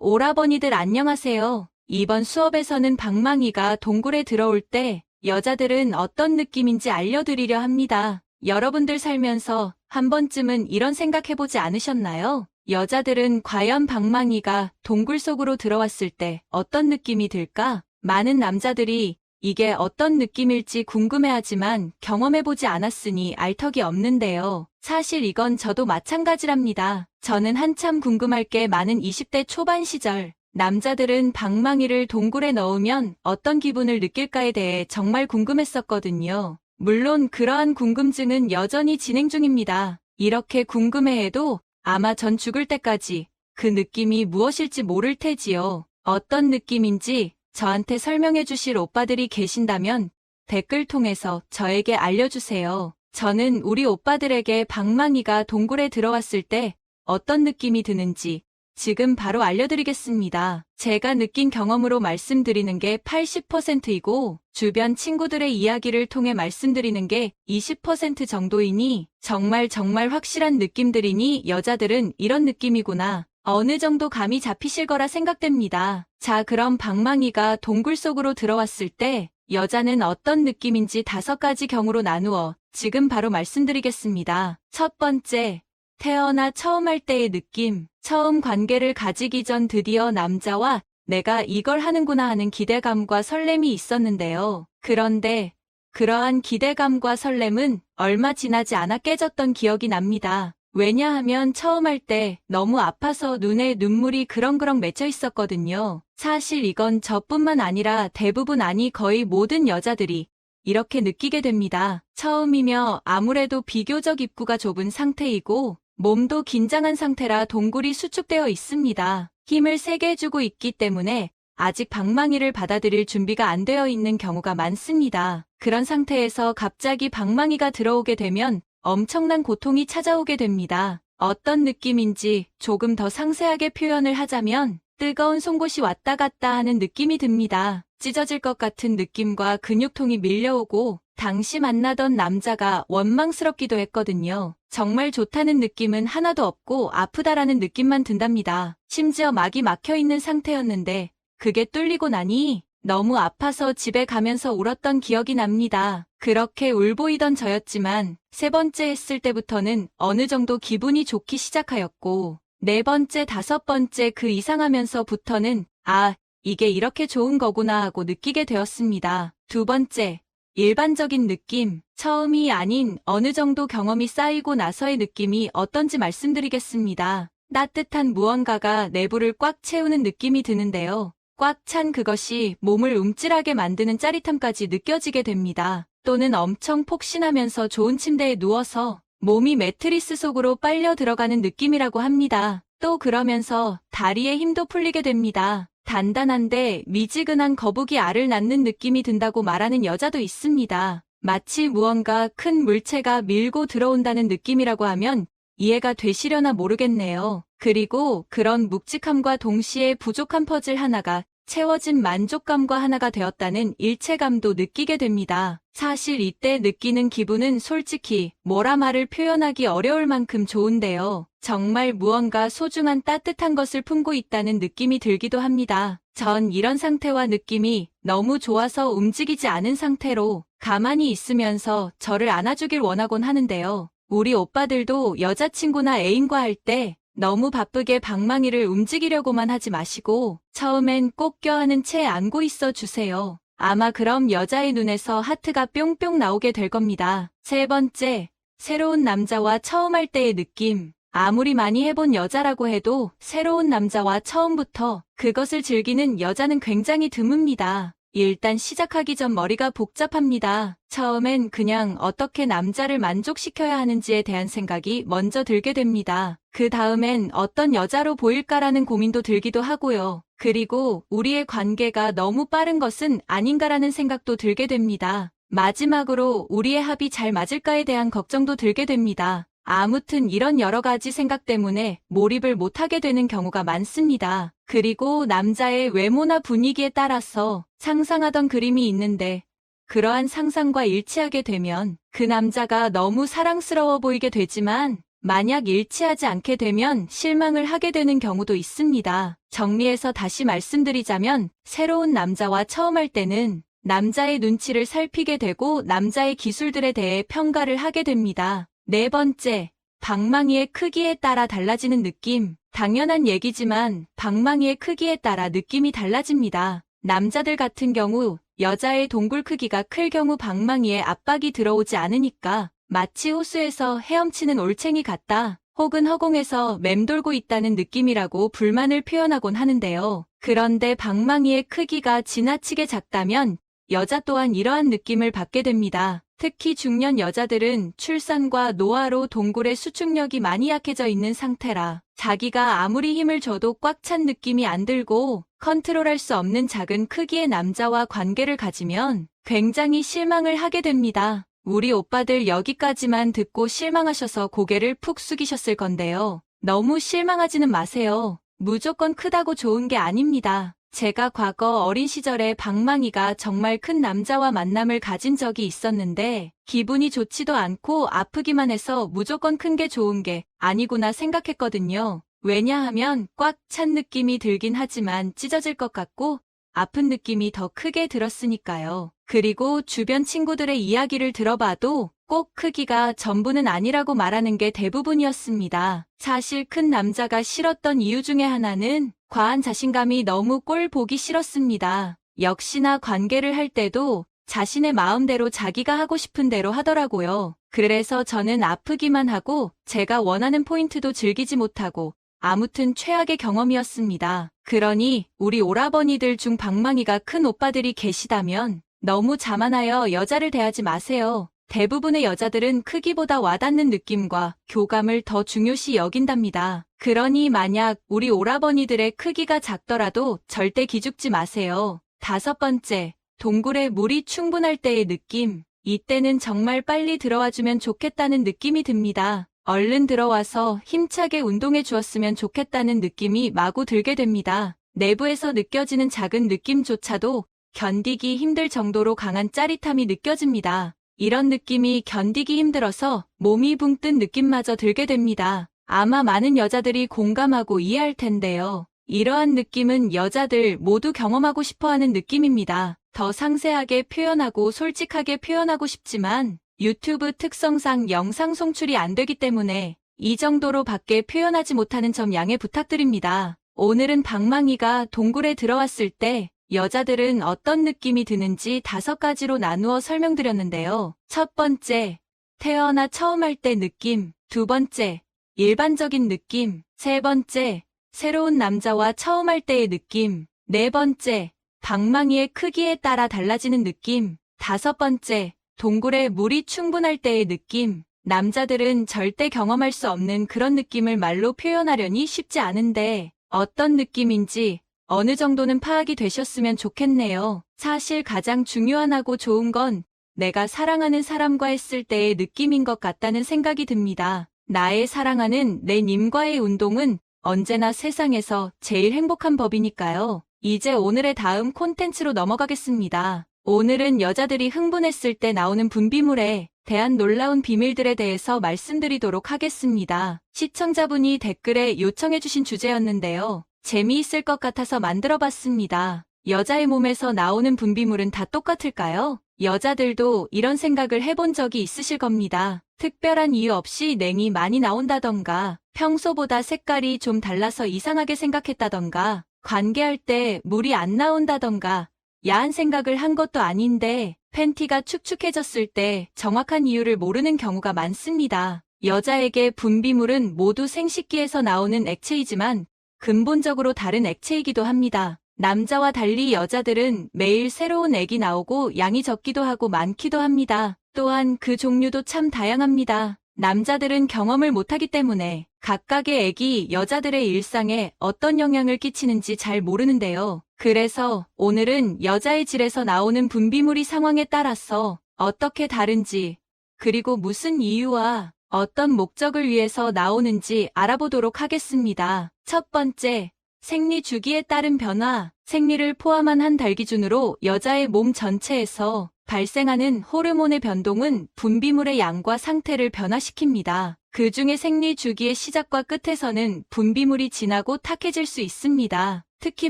오라버니들 안녕하세요. 이번 수업에서는 방망이가 동굴에 들어올 때 여자들은 어떤 느낌인지 알려드리려 합니다. 여러분들 살면서 한 번쯤은 이런 생각해보지 않으셨나요? 여자들은 과연 방망이가 동굴 속으로 들어왔을 때 어떤 느낌이 들까? 많은 남자들이 이게 어떤 느낌일지 궁금해하지만 경험해보지 않았으니 알 턱이 없는데요. 사실 이건 저도 마찬가지랍니다. 저는 한참 궁금할 게 많은 20대 초반 시절, 남자들은 방망이를 동굴에 넣으면 어떤 기분을 느낄까에 대해 정말 궁금했었거든요. 물론 그러한 궁금증은 여전히 진행 중입니다. 이렇게 궁금해해도 아마 전 죽을 때까지 그 느낌이 무엇일지 모를 테지요. 어떤 느낌인지 저한테 설명해 주실 오빠들이 계신다면 댓글 통해서 저에게 알려주세요. 저는 우리 오빠들에게 방망이가 동굴에 들어왔을 때 어떤 느낌이 드는지 지금 바로 알려드리겠습니다. 제가 느낀 경험으로 말씀드리는 게 80%이고 주변 친구들의 이야기를 통해 말씀드리는 게 20% 정도이니 정말 확실한 느낌들이니 여자들은 이런 느낌이구나. 어느 정도 감이 잡히실 거라 생각됩니다. 자, 그럼 방망이가 동굴 속으로 들어왔을 때 여자는 어떤 느낌인지 5가지 경우로 나누어 지금 바로 말씀드리겠습니다. 첫 번째, 태어나 처음 할 때의 느낌. 처음 관계를 가지기 전 드디어 남자와 내가 이걸 하는구나 하는 기대감과 설렘이 있었는데요. 그런데 그러한 기대감과 설렘은 얼마 지나지 않아 깨졌던 기억이 납니다. 왜냐하면 처음 할 때 너무 아파서 눈에 눈물이 그렁그렁 맺혀 있었거든요. 사실 이건 저뿐만 아니라 대부분 아니 거의 모든 여자들이 이렇게 느끼게 됩니다. 처음이며 아무래도 비교적 입구가 좁은 상태이고 몸도 긴장한 상태라 동굴이 수축되어 있습니다. 힘을 세게 주고 있기 때문에 아직 방망이를 받아들일 준비가 안 되어 있는 경우가 많습니다. 그런 상태에서 갑자기 방망이가 들어오게 되면 엄청난 고통이 찾아오게 됩니다. 어떤 느낌인지 조금 더 상세하게 표현을 하자면 뜨거운 송곳이 왔다 갔다 하는 느낌이 듭니다. 찢어질 것 같은 느낌과 근육통이 밀려오고 당시 만나던 남자가 원망스럽기도 했거든요. 정말 좋다는 느낌은 하나도 없고 아프다라는 느낌만 든답니다. 심지어 막이 막혀 있는 상태였는데 그게 뚫리고 나니 너무 아파서 집에 가면서 울었던 기억이 납니다. 그렇게 울보이던 저였지만 3번째 했을 때부터는 어느 정도 기분이 좋기 시작하였고 4번째, 5번째 그 이상하면서부터는 아, 이게 이렇게 좋은 거구나 하고 느끼게 되었습니다. 2번째, 일반적인 느낌. 처음이 아닌 어느 정도 경험이 쌓이고 나서의 느낌이 어떤지 말씀드리겠습니다. 따뜻한 무언가가 내부를 꽉 채우는 느낌이 드는데요. 꽉 찬 그것이 몸을 움찔하게 만드는 짜릿함까지 느껴지게 됩니다. 또는 엄청 폭신하면서 좋은 침대에 누워서 몸이 매트리스 속으로 빨려 들어가는 느낌이라고 합니다. 또 그러면서 다리에 힘도 풀리게 됩니다. 단단한데 미지근한 거북이 알을 낳는 느낌이 든다고 말하는 여자도 있습니다. 마치 무언가 큰 물체가 밀고 들어온다는 느낌이라고 하면 이해가 되시려나 모르겠네요. 그리고 그런 묵직함과 동시에 부족한 퍼즐 하나가 채워진 만족감과 하나가 되었다는 일체감도 느끼게 됩니다. 사실 이때 느끼는 기분은 솔직히 뭐라 말을 표현하기 어려울 만큼 좋은데요. 정말 무언가 소중한 따뜻한 것을 품고 있다는 느낌이 들기도 합니다. 전 이런 상태와 느낌이 너무 좋아서 움직이지 않은 상태로 가만히 있으면서 저를 안아주길 원하곤 하는데요. 우리 오빠들도 여자친구나 애인과 할 때 너무 바쁘게 방망이를 움직이려고만 하지 마시고 처음엔 꼭 껴안은 채 안고 있어 주세요. 아마 그럼 여자의 눈에서 하트가 뿅뿅 나오게 될 겁니다. 3번째, 새로운 남자와 처음 할 때의 느낌. 아무리 많이 해본 여자라고 해도 새로운 남자와 처음부터 그것을 즐기는 여자는 굉장히 드뭅니다. 일단 시작하기 전 머리가 복잡합니다. 처음엔 그냥 어떻게 남자를 만족시켜야 하는지에 대한 생각이 먼저 들게 됩니다. 그 다음엔 어떤 여자로 보일까라는 고민도 들기도 하고요. 그리고 우리의 관계가 너무 빠른 것은 아닌가라는 생각도 들게 됩니다. 마지막으로 우리의 합이 잘 맞을까에 대한 걱정도 들게 됩니다. 아무튼 이런 여러 가지 생각 때문에 몰입을 못하게 되는 경우가 많습니다. 그리고 남자의 외모나 분위기에 따라서 상상하던 그림이 있는데 그러한 상상과 일치하게 되면 그 남자가 너무 사랑스러워 보이게 되지만 만약 일치하지 않게 되면 실망을 하게 되는 경우도 있습니다. 정리해서 다시 말씀드리자면 새로운 남자와 처음 할 때는 남자의 눈치를 살피게 되고 남자의 기술들에 대해 평가를 하게 됩니다. 네 번째, 방망이의 크기에 따라 달라지는 느낌. 당연한 얘기지만 방망이의 크기에 따라 느낌이 달라집니다. 남자들 같은 경우 여자의 동굴 크기가 클 경우 방망이에 압박이 들어오지 않으니까 마치 호수에서 헤엄치는 올챙이 같다, 혹은 허공에서 맴돌고 있다는 느낌이라고 불만을 표현하곤 하는데요. 그런데 방망이의 크기가 지나치게 작다면 여자 또한 이러한 느낌을 받게 됩니다. 특히 중년 여자들은 출산과 노화로 동굴의 수축력이 많이 약해져 있는 상태라 자기가 아무리 힘을 줘도 꽉 찬 느낌이 안 들고 컨트롤할 수 없는 작은 크기의 남자와 관계를 가지면 굉장히 실망을 하게 됩니다. 우리 오빠들 여기까지만 듣고 실망하셔서 고개를 푹 숙이셨을 건데요. 너무 실망하지는 마세요. 무조건 크다고 좋은 게 아닙니다. 제가 과거 어린 시절에 방망이가 정말 큰 남자와 만남을 가진 적이 있었는데 기분이 좋지도 않고 아프기만 해서 무조건 큰 게 좋은 게 아니구나 생각했거든요. 왜냐하면 꽉 찬 느낌이 들긴 하지만 찢어질 것 같고 아픈 느낌이 더 크게 들었으니까요. 그리고 주변 친구들의 이야기를 들어봐도 꼭 크기가 전부는 아니라고 말하는 게 대부분이었습니다. 사실 큰 남자가 싫었던 이유 중에 하나는 과한 자신감이 너무 꼴 보기 싫었습니다. 역시나 관계를 할 때도 자신의 마음대로 자기가 하고 싶은 대로 하더라고요. 그래서 저는 아프기만 하고 제가 원하는 포인트도 즐기지 못하고 아무튼 최악의 경험이었습니다. 그러니 우리 오라버니들 중 방망이가 큰 오빠들이 계시다면 너무 자만하여 여자를 대하지 마세요. 대부분의 여자들은 크기보다 와닿는 느낌과 교감을 더 중요시 여긴답니다. 그러니 만약 우리 오라버니들의 크기가 작더라도 절대 기죽지 마세요. 다섯 번째, 동굴에 물이 충분할 때의 느낌. 이때는 정말 빨리 들어와주면 좋겠다는 느낌이 듭니다. 얼른 들어와서 힘차게 운동해 주었으면 좋겠다는 느낌이 마구 들게 됩니다. 내부에서 느껴지는 작은 느낌조차도 견디기 힘들 정도로 강한 짜릿함이 느껴집니다. 이런 느낌이 견디기 힘들어서 몸이 붕 뜬 느낌마저 들게 됩니다. 아마 많은 여자들이 공감하고 이해할 텐데요. 이러한 느낌은 여자들 모두 경험하고 싶어하는 느낌입니다. 더 상세하게 표현하고 솔직하게 표현하고 싶지만 유튜브 특성상 영상 송출이 안 되기 때문에 이 정도로 밖에 표현하지 못하는 점 양해 부탁드립니다. 오늘은 방망이가 동굴에 들어왔을 때 여자들은 어떤 느낌이 드는지 5가지로 나누어 설명드렸는데요. 첫 번째, 태어나 처음 할 때 느낌. 두 번째, 일반적인 느낌. 세 번째, 새로운 남자와 처음 할 때의 느낌. 네 번째, 방망이의 크기에 따라 달라지는 느낌. 다섯 번째, 동굴에 물이 충분할 때의 느낌. 남자들은 절대 경험할 수 없는 그런 느낌을 말로 표현하려니 쉽지 않은데 어떤 느낌인지 어느 정도는 파악이 되셨으면 좋겠네요. 사실 가장 중요하고 좋은 건 내가 사랑하는 사람과 했을 때의 느낌인 것 같다는 생각이 듭니다. 나의 사랑하는 내 님과의 운동은 언제나 세상에서 제일 행복한 법이니까요. 이제 오늘의 다음 콘텐츠로 넘어가겠습니다. 오늘은 여자들이 흥분했을 때 나오는 분비물에 대한 놀라운 비밀들에 대해서 말씀드리도록 하겠습니다. 시청자분이 댓글에 요청해주신 주제였는데요. 재미있을 것 같아서 만들어봤습니다. 여자의 몸에서 나오는 분비물은 다 똑같을까요? 여자들도 이런 생각을 해본 적이 있으실 겁니다. 특별한 이유 없이 냉이 많이 나온다던가, 평소보다 색깔이 좀 달라서 이상하게 생각했다던가, 관계할 때 물이 안 나온다던가, 야한 생각을 한 것도 아닌데 팬티가 축축해졌을 때 정확한 이유를 모르는 경우가 많습니다. 여자에게 분비물은 모두 생식기에서 나오는 액체이지만 근본적으로 다른 액체이기도 합니다. 남자와 달리 여자들은 매일 새로운 액이 나오고 양이 적기도 하고 많기도 합니다. 또한 그 종류도 참 다양합니다. 남자들은 경험을 못하기 때문에 각각의 액이 여자들의 일상에 어떤 영향을 끼치는지 잘 모르는데요. 그래서 오늘은 여자의 질에서 나오는 분비물이 상황에 따라서 어떻게 다른지, 그리고 무슨 이유와 어떤 목적을 위해서 나오는지 알아보도록 하겠습니다. 첫 번째, 생리 주기에 따른 변화. 생리를 포함한 한 달 기준으로 여자의 몸 전체에서 발생하는 호르몬의 변동은 분비물의 양과 상태를 변화시킵니다. 그 중에 생리 주기의 시작과 끝에서는 분비물이 진하고 탁해질 수 있습니다. 특히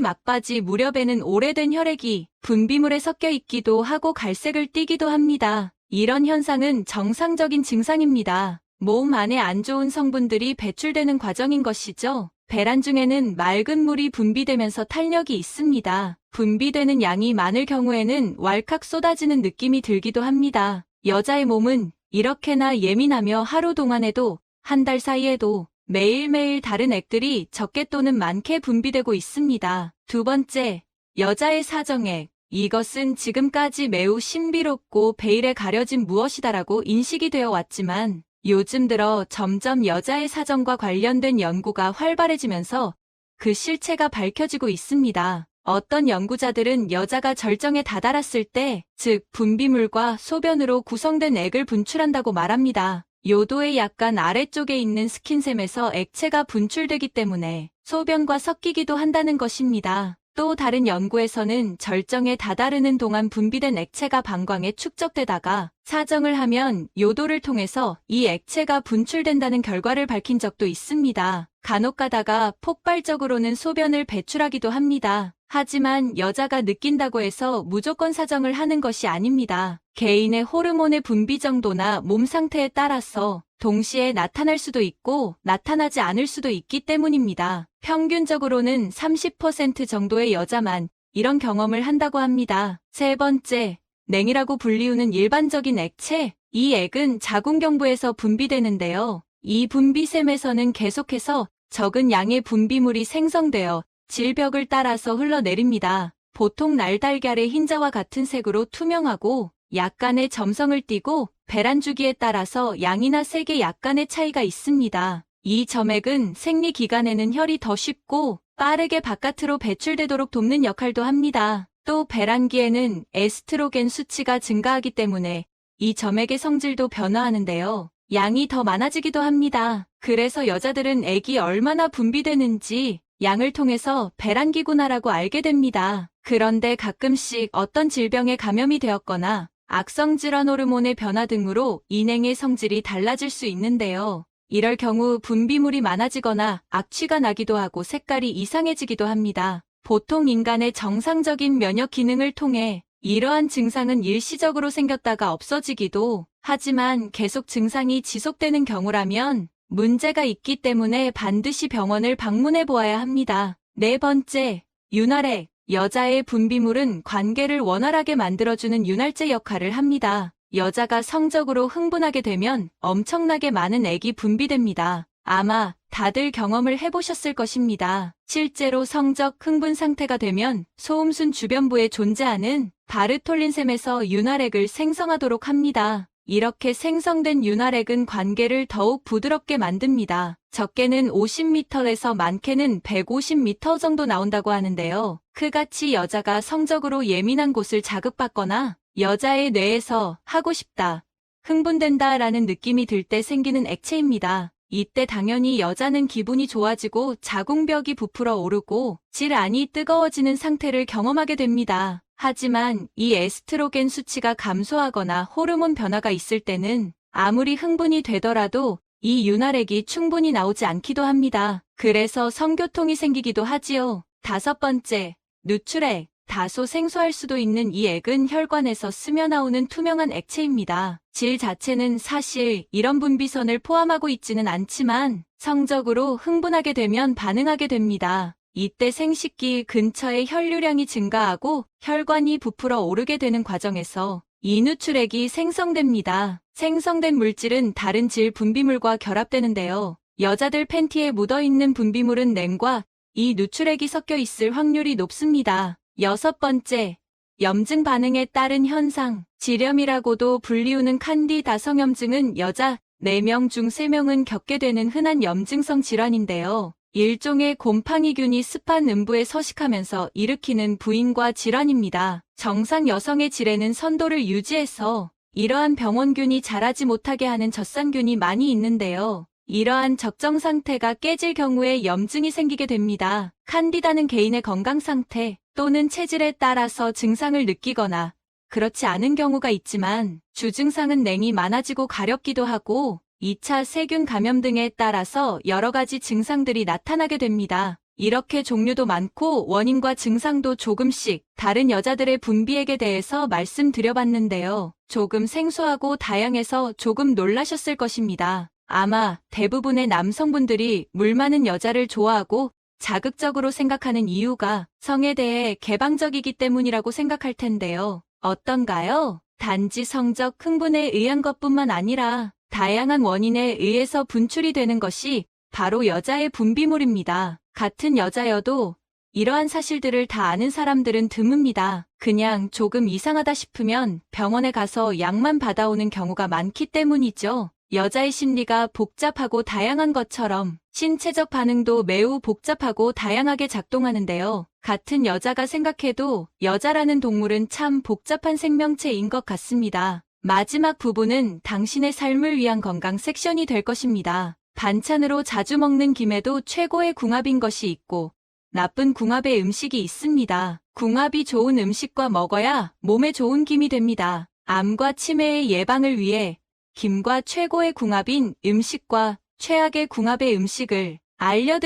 막바지 무렵에는 오래된 혈액이 분비물에 섞여 있기도 하고 갈색을 띠기도 합니다. 이런 현상은 정상적인 증상입니다. 몸 안에 안 좋은 성분들이 배출되는 과정인 것이죠. 배란 중에는 맑은 물이 분비되면서 탄력이 있습니다. 분비되는 양이 많을 경우에는 왈칵 쏟아지는 느낌이 들기도 합니다. 여자의 몸은 이렇게나 예민하며 하루 동안에도 한 달 사이에도 매일매일 다른 액들이 적게 또는 많게 분비되고 있습니다. 두 번째, 여자의 사정액. 이것은 지금까지 매우 신비롭고 베일에 가려진 무엇이다라고 인식이 되어 왔지만 요즘 들어 점점 여자의 사정과 관련된 연구가 활발해지면서 그 실체가 밝혀지고 있습니다. 어떤 연구자들은 여자가 절정에 다다랐을 때, 즉 분비물과 소변으로 구성된 액을 분출한다고 말합니다. 요도의 약간 아래쪽에 있는 스킨샘에서 액체가 분출되기 때문에 소변과 섞이기도 한다는 것입니다. 또 다른 연구에서는 절정에 다다르는 동안 분비된 액체가 방광에 축적되다가 사정을 하면 요도를 통해서 이 액체가 분출된다는 결과를 밝힌 적도 있습니다. 간혹 가다가 폭발적으로는 소변을 배출하기도 합니다. 하지만 여자가 느낀다고 해서 무조건 사정을 하는 것이 아닙니다. 개인의 호르몬의 분비 정도나 몸 상태에 따라서 동시에 나타날 수도 있고 나타나지 않을 수도 있기 때문입니다. 평균적으로는 30% 정도의 여자만 이런 경험을 한다고 합니다. 세 번째, 냉이라고 불리우는 일반적인 액체. 이 액은 자궁경부에서 분비되는데요. 이 분비샘에서는 계속해서 적은 양의 분비물이 생성되어 질벽을 따라서 흘러내립니다. 보통 날달걀의 흰자와 같은 색으로 투명하고 약간의 점성을 띠고 배란 주기에 따라서 양이나 색에 약간의 차이가 있습니다. 이 점액은 생리 기간에는 혈이 더 쉽고 빠르게 바깥으로 배출되도록 돕는 역할도 합니다. 또 배란기에는 에스트로겐 수치가 증가하기 때문에 이 점액의 성질도 변화하는데요. 양이 더 많아지기도 합니다. 그래서 여자들은 액이 얼마나 분비되는지 양을 통해서 배란기구나라고 알게 됩니다. 그런데 가끔씩 어떤 질병에 감염이 되었거나 악성질환 호르몬의 변화 등으로 인행의 성질이 달라질 수 있는데요. 이럴 경우 분비물이 많아지거나 악취가 나기도 하고 색깔이 이상해지기도 합니다. 보통 인간의 정상적인 면역 기능을 통해 이러한 증상은 일시적으로 생겼다가 없어지기도 하지만 계속 증상이 지속되는 경우라면 문제가 있기 때문에 반드시 병원을 방문해 보아야 합니다. 네 번째, 윤활액. 여자의 분비물은 관계를 원활하게 만들어주는 윤활제 역할을 합니다. 여자가 성적으로 흥분하게 되면 엄청나게 많은 액이 분비됩니다. 아마 다들 경험을 해보셨을 것입니다. 실제로 성적 흥분 상태가 되면 소음순 주변부에 존재하는 바르톨린샘에서 윤활액을 생성하도록 합니다. 이렇게 생성된 윤활액은 관계를 더욱 부드럽게 만듭니다. 적게는 50m에서 많게는 150m 정도 나온다고 하는데요. 그같이 여자가 성적으로 예민한 곳을 자극받거나 여자의 뇌에서 하고 싶다, 흥분된다 라는 느낌이 들 때 생기는 액체입니다. 이때 당연히 여자는 기분이 좋아지고 자궁벽이 부풀어 오르고 질안이 뜨거워지는 상태를 경험하게 됩니다. 하지만 이 에스트로겐 수치가 감소하거나 호르몬 변화가 있을 때는 아무리 흥분이 되더라도 이 윤활액이 충분히 나오지 않기도 합니다. 그래서 성교통이 생기기도 하지요. 다섯 번째, 누출액. 다소 생소할 수도 있는 이 액은 혈관에서 스며나오는 투명한 액체입니다. 질 자체는 사실 이런 분비선을 포함하고 있지는 않지만 성적으로 흥분하게 되면 반응하게 됩니다. 이때 생식기 근처의 혈류량이 증가하고 혈관이 부풀어 오르게 되는 과정에서 이 누출액이 생성됩니다. 생성된 물질은 다른 질 분비물과 결합되는데요. 여자들 팬티에 묻어있는 분비물은 냉과 이 누출액이 섞여 있을 확률이 높습니다. 여섯 번째, 염증 반응에 따른 현상. 지렴이라고도 불리우는 칸디다 성염증은 여자 4명 중 3명은 겪게 되는 흔한 염증성 질환인데요. 일종의 곰팡이균이 습한 음부에 서식하면서 일으키는 부인과 질환입니다. 정상 여성의 질에는 선도를 유지해서 이러한 병원균이 자라지 못하게 하는 젖산균이 많이 있는데요. 이러한 적정 상태가 깨질 경우에 염증이 생기게 됩니다. 칸디다는 개인의 건강 상태 또는 체질에 따라서 증상을 느끼거나 그렇지 않은 경우가 있지만 주증상은 냉이 많아지고 가렵기도 하고 2차 세균 감염 등에 따라서 여러 가지 증상들이 나타나게 됩니다. 이렇게 종류도 많고 원인과 증상도 조금씩 다른 여자들의 분비액에 대해서 말씀드려봤는데요. 조금 생소하고 다양해서 조금 놀라셨을 것입니다. 아마 대부분의 남성분들이 물 많은 여자를 좋아하고 자극적으로 생각하는 이유가 성에 대해 개방적이기 때문이라고 생각할 텐데요. 어떤가요? 단지 성적 흥분에 의한 것뿐만 아니라 다양한 원인에 의해서 분출이 되는 것이 바로 여자의 분비물입니다. 같은 여자여도 이러한 사실들을 다 아는 사람들은 드뭅니다. 그냥 조금 이상하다 싶으면 병원에 가서 약만 받아오는 경우가 많기 때문이죠. 여자의 심리가 복잡하고 다양한 것처럼 신체적 반응도 매우 복잡하고 다양하게 작동하는데요. 같은 여자가 생각해도 여자라는 동물은 참 복잡한 생명체인 것 같습니다. 마지막 부분은 당신의 삶을 위한 건강 섹션이 될 것입니다. 반찬으로 자주 먹는 김에도 최고의 궁합인 것이 있고 나쁜 궁합의 음식이 있습니다. 궁합이 좋은 음식과 먹어야 몸에 좋은 김이 됩니다. 암과 치매의 예방을 위해 김과 최고의 궁합인 음식과 최악의 궁합의 음식을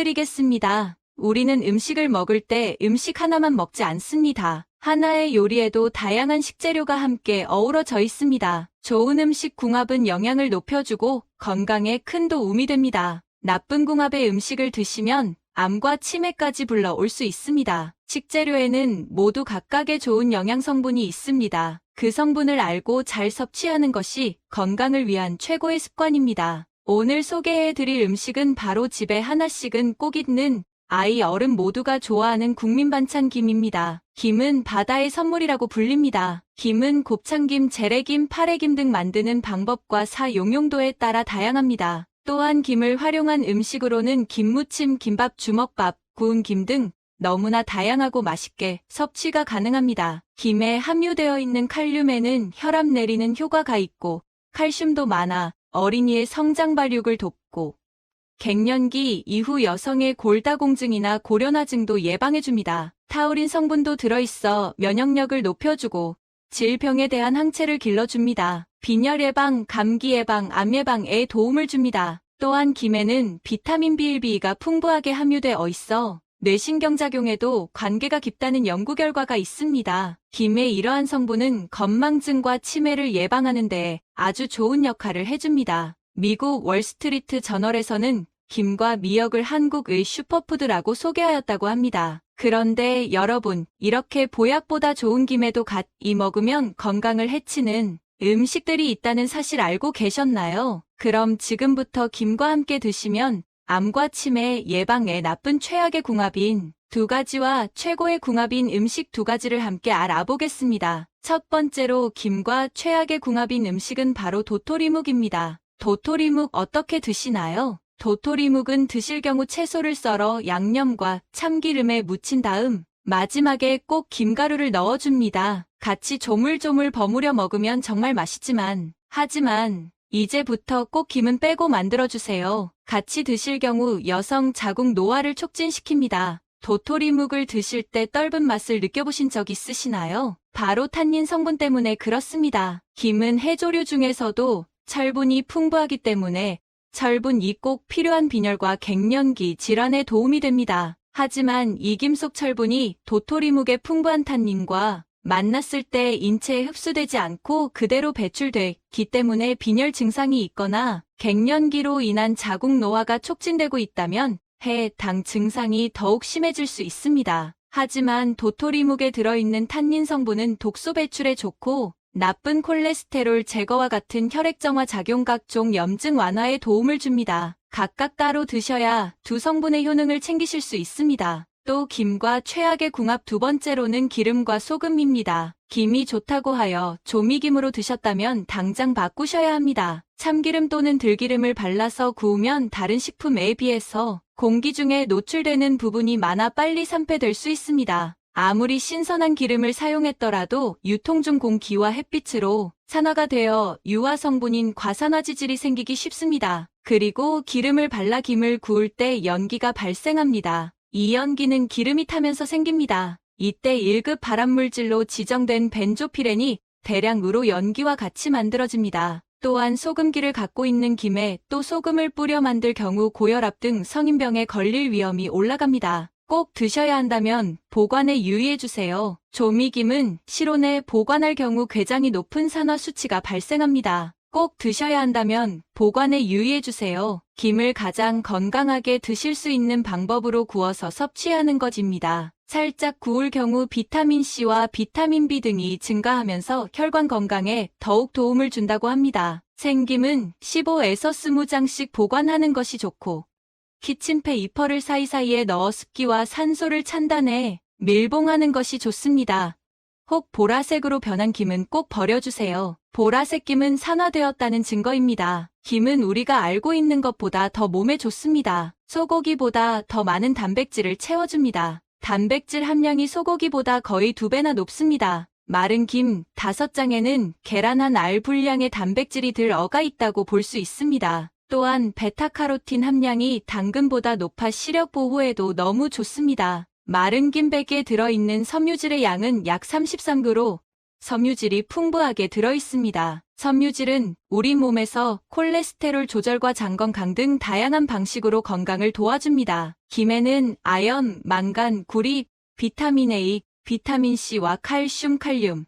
알려드리겠습니다. 우리는 음식을 먹을 때 음식 하나만 먹지 않습니다. 하나의 요리에도 다양한 식재료가 함께 어우러져 있습니다. 좋은 음식 궁합은 영양을 높여주고 건강에 큰 도움이 됩니다. 나쁜 궁합의 음식을 드시면 암과 치매까지 불러올 수 있습니다. 식재료에는 모두 각각의 좋은 영양 성분이 있습니다. 그 성분을 알고 잘 섭취하는 것이 건강을 위한 최고의 습관입니다. 오늘 소개해드릴 음식은 바로 집에 하나씩은 꼭 있는 아이 어른 모두가 좋아하는 국민 반찬 김입니다. 김은 바다의 선물이라고 불립니다. 김은 곱창김, 재래김, 파래김 등 만드는 방법과 사용 용도에 따라 다양합니다. 또한 김을 활용한 음식으로는 김무침, 김밥, 주먹밥, 구운 김 등 너무나 다양하고 맛있게 섭취가 가능합니다. 김에 함유되어 있는 칼륨에는 혈압 내리는 효과가 있고 칼슘도 많아 어린이의 성장 발육을 돕고 갱년기 이후 여성의 골다공증이나 고련화증도 예방해줍니다. 타우린 성분도 들어있어 면역력을 높여주고 질병에 대한 항체를 길러줍니다. 빈혈 예방, 감기 예방, 암 예방에 도움을 줍니다. 또한 김에는 비타민 B1, B가 풍부하게 함유되어 있어 뇌신경작용에도 관계가 깊다는 연구 결과가 있습니다. 김의 이러한 성분은 건망증과 치매를 예방하는 데 아주 좋은 역할을 해줍니다. 미국 월스트리트 저널에서는 김과 미역을 한국의 슈퍼푸드라고 소개하였다고 합니다. 그런데 여러분, 이렇게 보약보다 좋은 김에도 갓이 먹으면 건강을 해치는 음식들이 있다는 사실 알고 계셨나요? 그럼 지금부터 김과 함께 드시면 암과 치매 예방에 나쁜 최악의 궁합인 두 가지와 최고의 궁합인 음식 두 가지를 함께 알아보겠습니다. 첫 번째로 김과 최악의 궁합인 음식은 바로 도토리묵입니다. 도토리묵 어떻게 드시나요? 도토리묵은 드실 경우 채소를 썰어 양념과 참기름에 묻힌 다음 마지막에 꼭 김가루를 넣어줍니다. 같이 조물조물 버무려 먹으면 정말 맛있지만 하지만 이제부터 꼭 김은 빼고 만들어주세요. 같이 드실 경우 여성 자궁 노화를 촉진시킵니다. 도토리묵을 드실 때 떫은 맛을 느껴보신 적 있으시나요? 바로 탄닌 성분 때문에 그렇습니다. 김은 해조류 중에서도 철분이 풍부하기 때문에 철분이 꼭 필요한 빈혈과 갱년기 질환에 도움이 됩니다. 하지만 이 김 속 철분이 도토리묵의 풍부한 탄닌과 만났을 때 인체에 흡수되지 않고 그대로 배출되기 때문에 빈혈 증상이 있거나 갱년기로 인한 자궁 노화가 촉진되고 있다면 해당 증상이 더욱 심해질 수 있습니다. 하지만 도토리묵에 들어있는 탄닌 성분은 독소 배출에 좋고 나쁜 콜레스테롤 제거와 같은 혈액정화 작용 각종 염증 완화에 도움을 줍니다. 각각 따로 드셔야 두 성분의 효능을 챙기실 수 있습니다. 또 김과 최악의 궁합 두 번째로는 기름과 소금입니다. 김이 좋다고 하여 조미김으로 드셨다면 당장 바꾸셔야 합니다. 참기름 또는 들기름을 발라서 구우면 다른 식품에 비해서 공기 중에 노출되는 부분이 많아 빨리 산패될 수 있습니다. 아무리 신선한 기름을 사용했더라도 유통 중 공기와 햇빛으로 산화가 되어 유화 성분인 과산화지질이 생기기 쉽습니다. 그리고 기름을 발라 김을 구울 때 연기가 발생합니다. 이 연기는 기름이 타면서 생깁니다. 이때 1급 발암물질로 지정된 벤조피렌이 대량으로 연기와 같이 만들어집니다. 또한 소금기를 갖고 있는 김에 또 소금을 뿌려 만들 경우 고혈압 등 성인병에 걸릴 위험이 올라갑니다. 꼭 드셔야 한다면 보관에 유의해주세요. 조미김은 실온에 보관할 경우 궤장이 높은 산화 수치가 발생합니다. 꼭 드셔야 한다면 보관에 유의해주세요. 김을 가장 건강하게 드실 수 있는 방법으로 구워서 섭취하는 것입니다. 살짝 구울 경우 비타민C와 비타민 B 등이 증가하면서 혈관 건강에 더욱 도움을 준다고 합니다. 생김은 15에서 20장씩 보관하는 것이 좋고 키친페이퍼를 사이사이에 넣어 습기와 산소를 차단해 밀봉하는 것이 좋습니다. 혹 보라색으로 변한 김은 꼭 버려주세요. 보라색 김은 산화되었다는 증거입니다. 김은 우리가 알고 있는 것보다 더 몸에 좋습니다. 소고기보다 더 많은 단백질을 채워줍니다. 단백질 함량이 소고기보다 거의 2배나 높습니다. 마른 김 5장에는 계란 한 알 분량의 단백질이 들어가 있다고 볼 수 있습니다. 또한 베타카로틴 함량이 당근보다 높아 시력 보호에도 너무 좋습니다. 마른 김 100에 들어있는 섬유질의 양은 약 33g, 섬유질이 풍부하게 들어있습니다. 섬유질은 우리 몸에서 콜레스테롤 조절과 장 건강 등 다양한 방식으로 건강을 도와줍니다. 김에는 아연, 망간, 구리, 비타민 A, 비타민 C와 칼슘, 칼륨,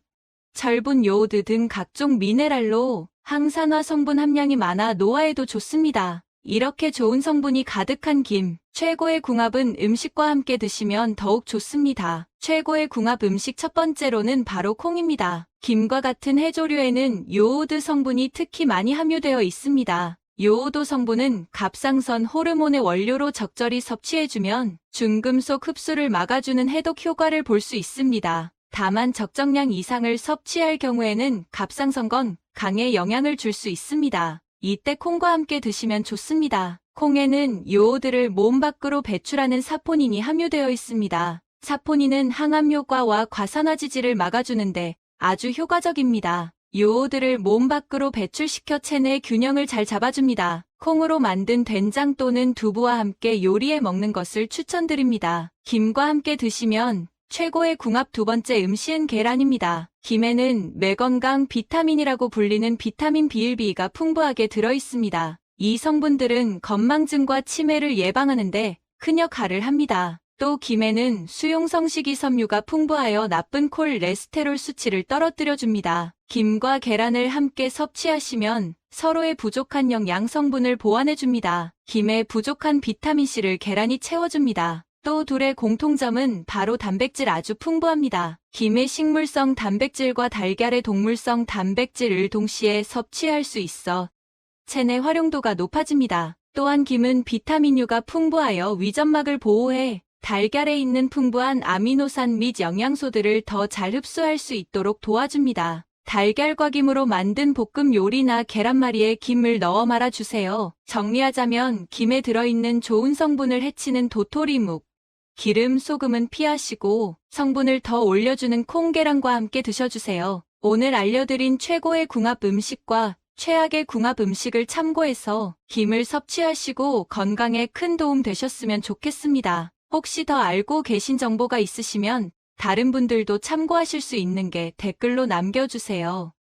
철분, 요오드 등 각종 미네랄로 항산화 성분 함량이 많아 노화에도 좋습니다. 이렇게 좋은 성분이 가득한 김, 최고의 궁합은 음식과 함께 드시면 더욱 좋습니다. 최고의 궁합 음식 첫 번째로는 바로 콩입니다. 김과 같은 해조류에는 요오드 성분이 특히 많이 함유되어 있습니다. 요오드 성분은 갑상선 호르몬의 원료로 적절히 섭취해주면 중금속 흡수를 막아주는 해독 효과를 볼 수 있습니다. 다만 적정량 이상을 섭취할 경우에는 갑상선 건강에 영향을 줄 수 있습니다. 이때 콩과 함께 드시면 좋습니다. 콩에는 요오드를 몸 밖으로 배출하는 사포닌이 함유되어 있습니다. 사포닌은 항암 효과와 과산화 지질을 막아주는데 아주 효과적입니다. 요오드를 몸 밖으로 배출시켜 체내 균형을 잘 잡아줍니다. 콩으로 만든 된장 또는 두부와 함께 요리해 먹는 것을 추천드립니다. 김과 함께 드시면 최고의 궁합 두 번째 음식은 계란입니다. 김에는 뇌건강 비타민이라고 불리는 비타민 B1B가 풍부하게 들어있습니다. 이 성분들은 건망증과 치매를 예방하는데 큰 역할을 합니다. 또 김에는 수용성 식이섬유가 풍부하여 나쁜 콜레스테롤 수치를 떨어뜨려줍니다. 김과 계란을 함께 섭취하시면 서로의 부족한 영양 성분을 보완해줍니다. 김에 부족한 비타민C를 계란이 채워줍니다. 또 둘의 공통점은 바로 단백질 아주 풍부합니다. 김의 식물성 단백질과 달걀의 동물성 단백질을 동시에 섭취할 수 있어 체내 활용도가 높아집니다. 또한 김은 비타민U가 풍부하여 위점막을 보호해 달걀에 있는 풍부한 아미노산 및 영양소들을 더 잘 흡수할 수 있도록 도와줍니다. 달걀과 김으로 만든 볶음 요리나 계란말이에 김을 넣어 말아주세요. 정리하자면 김에 들어있는 좋은 성분을 해치는 도토리묵, 기름, 소금은 피하시고 성분을 더 올려주는 콩, 계란과 함께 드셔주세요. 오늘 알려드린 최고의 궁합 음식과 최악의 궁합 음식을 참고해서 김을 섭취하시고 건강에 큰 도움 되셨으면 좋겠습니다. 혹시 더 알고 계신 정보가 있으시면 다른 분들도 참고하실 수 있는 게 댓글로 남겨주세요.